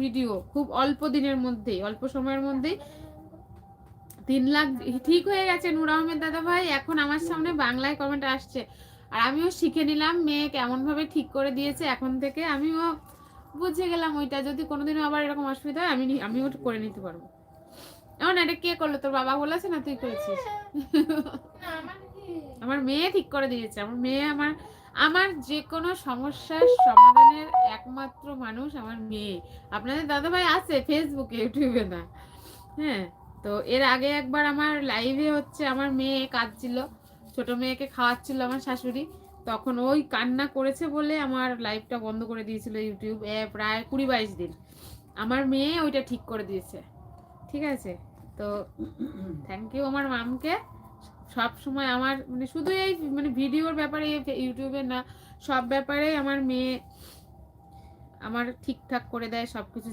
Video খুব অল্প দিনের মধ্যেই, অল্প সময়ের মধ্যেই 3 লাখ ঠিক হয়ে গেছে নূর আহমেদ দাদা ভাই। এখন আমার সামনে বাংলায় কমেন্ট আসছে, আর আমিও শিখে নিলাম মেয়ে কেমন ভাবে ঠিক করে দিয়েছে। এখন থেকে আমিও বুঝে গেলাম ওইটা যদি কোনোদিনও আবার এরকম অসুবিধা হয় আমিও করে নিতে পারবো। এমন এটা কে করলো, তোর বাবা বলেছে না তুই করেছিস? আমার মেয়ে ঠিক করে দিয়েছে। আমার মেয়ে আমার আমার যে কোনো সমস্যার সমাধানের একমাত্র মানুষ আমার মেয়ে। আপনাদের দাদা ভাই আছে ফেসবুকে, ইউটিউবে না। হ্যাঁ, তো এর আগে একবার আমার লাইভে হচ্ছে আমার মেয়ে কাঁদছিল, ছোট মেয়েকে খাওয়াচ্ছিল আমার শাশুড়ি, তখন ওই কান্না করেছে বলে আমার লাইভটা বন্ধ করে দিয়েছিল ইউটিউব প্রায় 20-22 দিন। আমার মেয়ে ওইটা ঠিক করে দিয়েছে। ঠিক আছে, তো থ্যাংক ইউ আমার মামকে। সব সময় আমার মানে শুধু এই মানে ভিডিওর ব্যাপারে ইউটিউবে না, সব ব্যাপারে আমার মেয়ে আমার ঠিকঠাক করে দেয় সবকিছু।